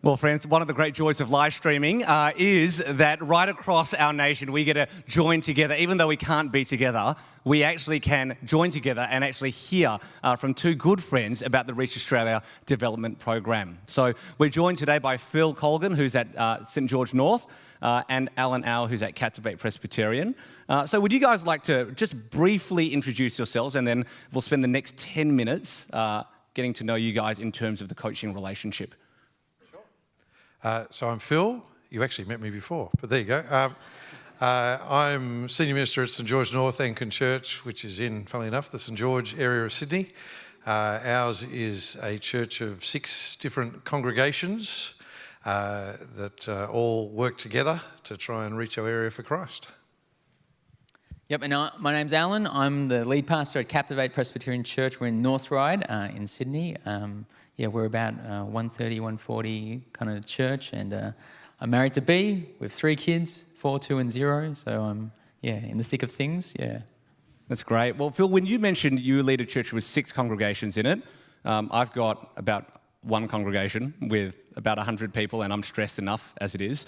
Well, friends, one of the great joys of live streaming is that right across our nation, we get to join together. Even though we can't be together, we actually can join together and actually hear from two good friends about the Reach Australia Development Program. So we're joined today by Phil Colgan, who's at St George North, and Alan Au, who's at Captivate Presbyterian. So would you guys like to just briefly introduce yourselves, and then we'll spend the next 10 minutes getting to know you guys in terms of the coaching relationship. So I'm Phil. You actually met me before, but there you go. I'm Senior Minister at St George North Anglican Church, which is in, funnily enough, the St George area of Sydney. Ours is a church of 6 different congregations that all work together to try and reach our area for Christ. Yep, and my name's Alan. I'm the lead pastor at Captivate Presbyterian Church. We're in North Ryde in Sydney. We're about 130, 140 kind of church, and I'm married to B. We have 3 kids, 4, 2, and 0. So I'm in the thick of things. Yeah, that's great. Well, Phil, when you mentioned you lead a church with 6 congregations in it, I've got about 1 congregation with about 100 people, and I'm stressed enough as it is.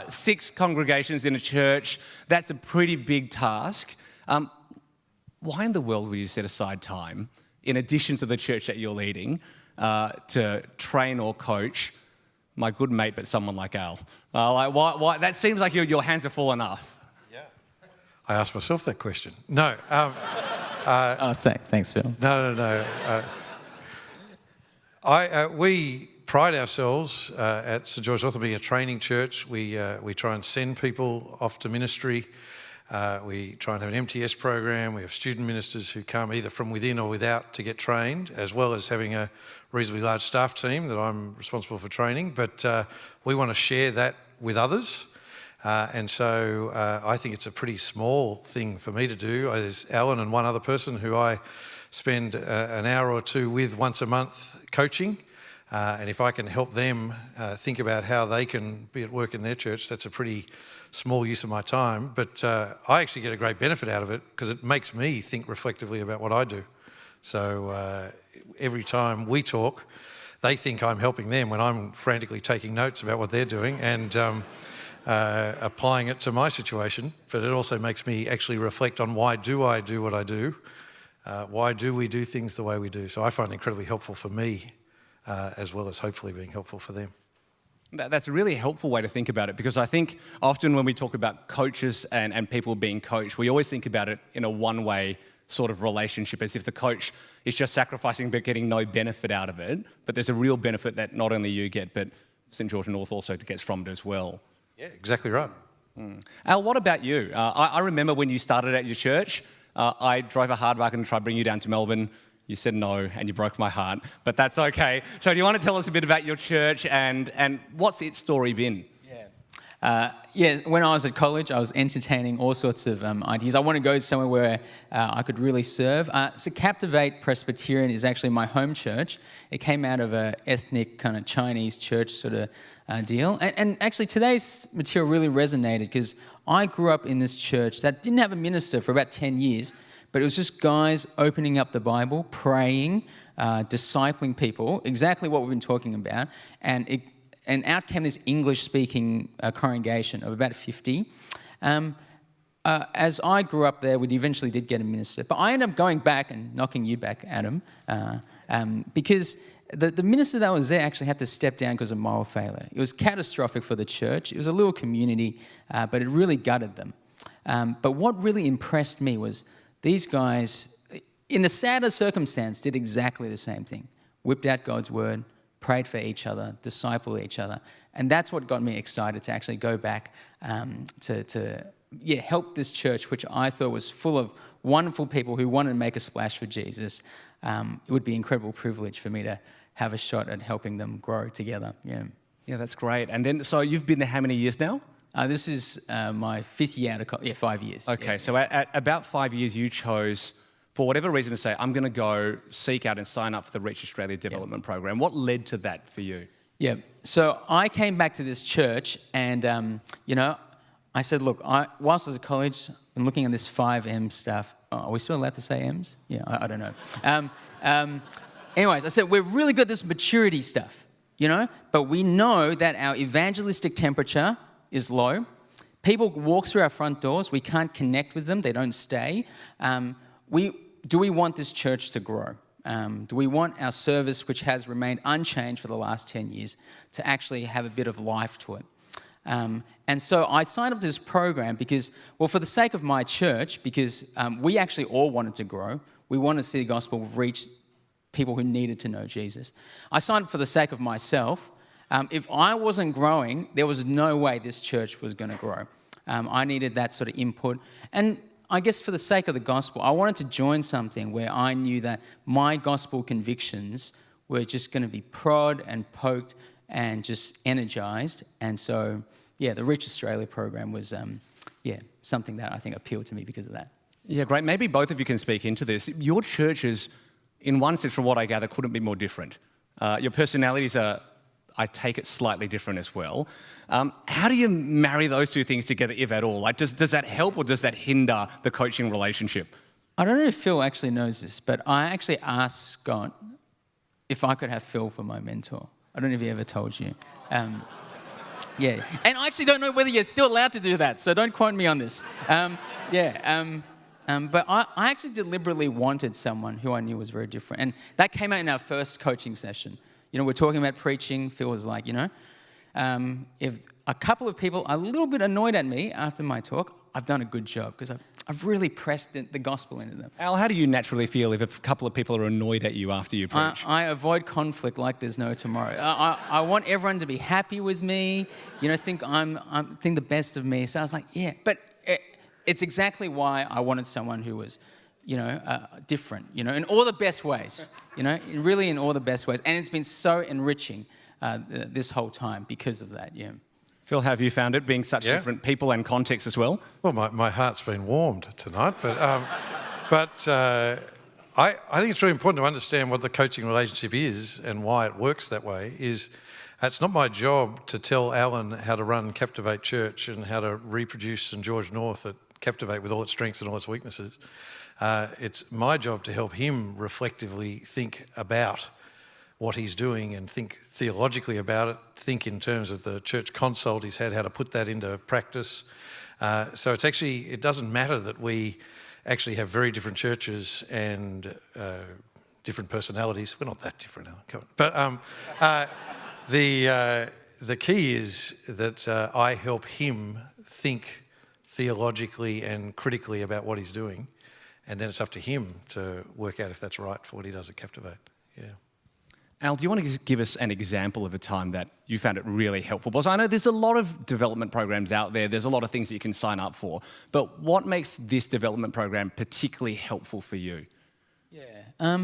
6 congregations in a church, that's a pretty big task. Why in the world would you set aside time, in addition to the church that you're leading, to train or coach my good mate, but someone like Al? Why? That seems like your hands are full enough. Yeah. I asked myself that question. No. Thanks, Phil. No. We pride ourselves at St George North on being a training church. We try and send people off to ministry. We try and have an MTS program. We have student ministers who come either from within or without to get trained, as well as having a reasonably large staff team that I'm responsible for training. But we want to share that with others. And so I think it's a pretty small thing for me to do. There's Alan and one other person who I spend an hour or 2 with once a month coaching. And if I can help them think about how they can be at work in their church, that's a pretty small use of my time. But I actually get a great benefit out of it because it makes me think reflectively about what I do. So every time we talk, they think I'm helping them when I'm frantically taking notes about what they're doing and applying it to my situation. But it also makes me actually reflect on why do I do what I do? Why do we do things the way we do? So I find it incredibly helpful for me as well as hopefully being helpful for them. That's a really helpful way to think about it, because I think often when we talk about coaches and people being coached, we always think about it in a one-way sort of relationship, as if the coach is just sacrificing but getting no benefit out of it. But there's a real benefit that not only you get, but St George North also gets from it as well. Yeah, exactly right. Al, what about you? I remember when you started at your church, I drove a hard bargain to try to bring you down to Melbourne. You said no, and you broke my heart, but that's okay. So do you want to tell us a bit about your church and what's its story been? When I was at college, I was entertaining all sorts of ideas. I want to go somewhere where I could really serve. So Captivate Presbyterian is actually my home church. It came out of an ethnic kind of Chinese church sort of deal. And actually today's material really resonated because I grew up in this church that didn't have a minister for about 10 years, but it was just guys opening up the Bible, praying, discipling people, exactly what we've been talking about. And out came this English-speaking congregation of about 50. As I grew up there, we eventually did get a minister. But I ended up going back and knocking you back, Adam, because the minister that was there actually had to step down because of moral failure. It was catastrophic for the church. It was a little community, but it really gutted them. But what really impressed me was these guys, in the saddest circumstance, did exactly the same thing. Whipped out God's word, prayed for each other, discipled each other. And that's what got me excited to actually go back to help this church, which I thought was full of wonderful people who wanted to make a splash for Jesus. It would be an incredible privilege for me to have a shot at helping them grow together. Yeah, that's great. And then, so you've been there how many years now? This is my 5th year out of college. 5 years. Okay, so at about 5 years, you chose, for whatever reason, to say, I'm going to go seek out and sign up for the Reach Australia Development Program. What led to that for you? Yeah, so I came back to this church and, I said, look, whilst I was at college, I'm looking at this 5M stuff. Oh, are we still allowed to say M's? Yeah, I don't know. Anyways, I said, we're really good at this maturity stuff. but we know that our evangelistic temperature is low. People walk through our front doors. We can't connect with them. They don't stay. Do we want this church to grow? Do we want our service, which has remained unchanged for the last 10 years, to actually have a bit of life to it? And so I signed up to this program because, well, for the sake of my church, because we actually all wanted to grow. We wanted to see the gospel reach people who needed to know Jesus. I signed up for the sake of myself. If I wasn't growing, there was no way this church was going to grow. I needed that sort of input. And I guess for the sake of the gospel, I wanted to join something where I knew that my gospel convictions were just going to be prod and poked and just energized. And so, yeah, the Reach Australia program was, something that I think appealed to me because of that. Yeah, great. Maybe both of you can speak into this. Your churches, in one sense, from what I gather, couldn't be more different. Your personalities are, I take it, slightly different as well. How do you marry those two things together, if at all? Like, does that help or does that hinder the coaching relationship? I don't know if Phil actually knows this, but I actually asked Scott if I could have Phil for my mentor. I don't know if he ever told you. Yeah, and I actually don't know whether you're still allowed to do that, so don't quote me on this. But I actually deliberately wanted someone who I knew was very different. And that came out in our first coaching session. We're talking about preaching. Phil was like, if a couple of people are a little bit annoyed at me after my talk, I've done a good job because I've really pressed the gospel into them. Al, how do you naturally feel if a couple of people are annoyed at you after you preach? I avoid conflict like there's no tomorrow. I want everyone to be happy with me, think think the best of me. So I was like, yeah, but it's exactly why I wanted someone who was, different, in all the best ways, really in all the best ways. And it's been so enriching this whole time because of that, yeah. Phil, how have you found it, being such different people and contexts as well? Well, my heart's been warmed tonight, but I think it's really important to understand what the coaching relationship is and why it works that way. It's not my job to tell Alan how to run Captivate Church and how to reproduce St George North at Captivate with all its strengths and all its weaknesses. It's my job to help him reflectively think about what he's doing and think theologically about it, think in terms of the church consult he's had, how to put that into practice. So it doesn't matter that we actually have very different churches and different personalities. We're not that different, Alan. Come on. But the key is that I help him think theologically and critically about what he's doing, and then it's up to him to work out if that's right for what he does at Captivate. Yeah. Al, do you want to give us an example of a time that you found it really helpful? Because I know there's a lot of development programs out there. There's a lot of things that you can sign up for. But what makes this development program particularly helpful for you? Yeah.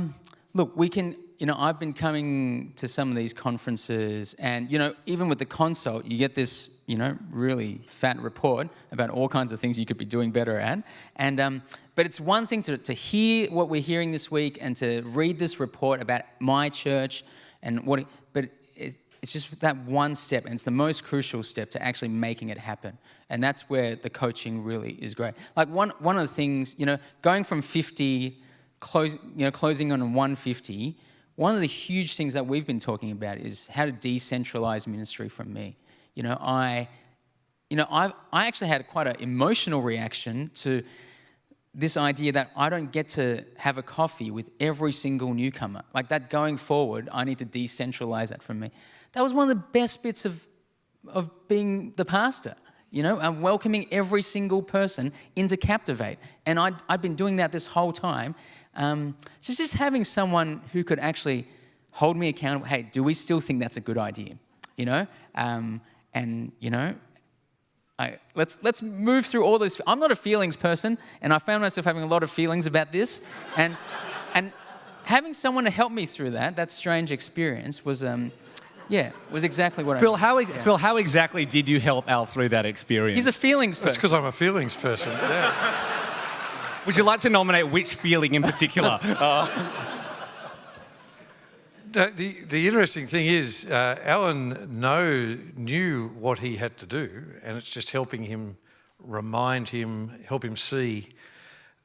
Look, we can, I've been coming to some of these conferences and, even with the consult, you get this, really fat report about all kinds of things you could be doing better at. And, but it's one thing to hear what we're hearing this week and to read this report about my church and but it's just that one step, and it's the most crucial step to actually making it happen. And that's where the coaching really is great. Like one of the things, going from 50, closing on 150, one of the huge things that we've been talking about is how to decentralize ministry from me. I actually had quite an emotional reaction to this idea that I don't get to have a coffee with every single newcomer. Like that going forward, I need to decentralize that from me. That was one of the best bits of being the pastor, and welcoming every single person into Captivate. And I'd been doing that this whole time. So just having someone who could actually hold me accountable. Hey, do we still think that's a good idea? Let's move through all this. I'm not a feelings person, and I found myself having a lot of feelings about this, and having someone to help me through that strange experience was exactly what Phil, Phil, how exactly did you help Al through that experience? He's a feelings person. That's because I'm a feelings person. Yeah. Would you like to nominate which feeling in particular? The interesting thing is, Alan knew what he had to do, and it's just helping him, help him see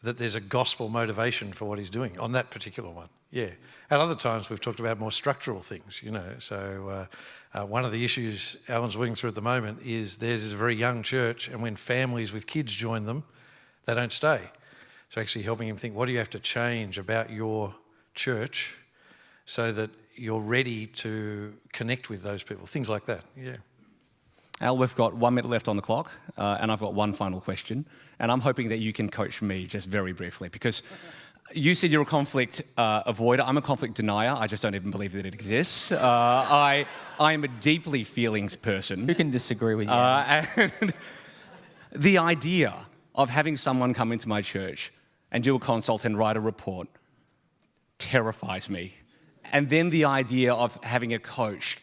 that there's a gospel motivation for what he's doing on that particular one. Yeah. At other times, we've talked about more structural things, you know. So one of the issues Alan's working through at the moment is theirs is a very young church, and when families with kids join them, they don't stay. So actually helping him think, what do you have to change about your church so that you're ready to connect with those people? Things like that, yeah. Al, we've got 1 minute left on the clock, and I've got one final question, and I'm hoping that you can coach me just very briefly, because you said you're a conflict avoider. I'm a conflict denier. I just don't even believe that it exists. I am a deeply feelings person. Who can disagree with you? And the idea of having someone come into my church and do a consult and write a report terrifies me. And then the idea of having a coach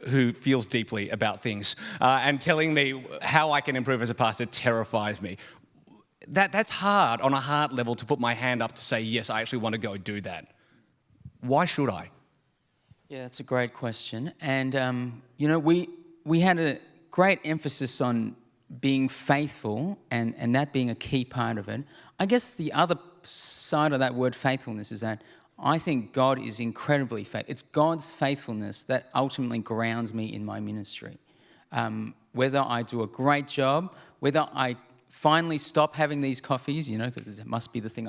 who feels deeply about things and telling me how I can improve as a pastor terrifies me. That's hard on a heart level to put my hand up to say, yes, I actually want to go do that. Why should I? Yeah, that's a great question. And, you know, we had a great emphasis on being faithful and that being a key part of it. I guess the other side of that word faithfulness is that I think God is incredibly faithful. It's God's faithfulness that ultimately grounds me in my ministry. Whether I do a great job, whether I finally stop having these coffees, you know, because it must be the thing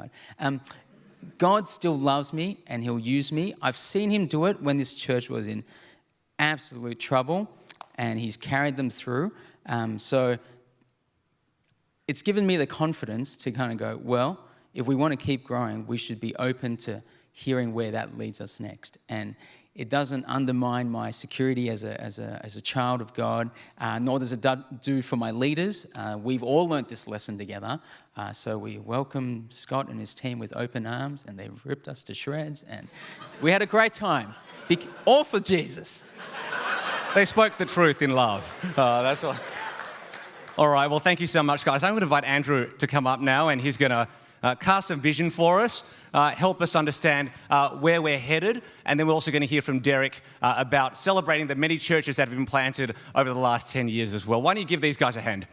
God still loves me and he'll use me. I've seen him do it when this church was in absolute trouble and he's carried them through. So it's given me the confidence to kind of go, well, if we want to keep growing, we should be open to hearing where that leads us next. And it doesn't undermine my security as a child of God, nor does it do for my leaders. We've all learnt this lesson together. So we welcome Scott and his team with open arms, and they ripped us to shreds, and we had a great time. All for Jesus. They spoke the truth in love. That's all. All right, well, thank you so much, guys. I'm going to invite Andrew to come up now, and he's going to cast some vision for us. Help us understand where we're headed. And then we're also going to hear from Derek about celebrating the many churches that have been planted over the last 10 years as well. Why don't you give these guys a hand?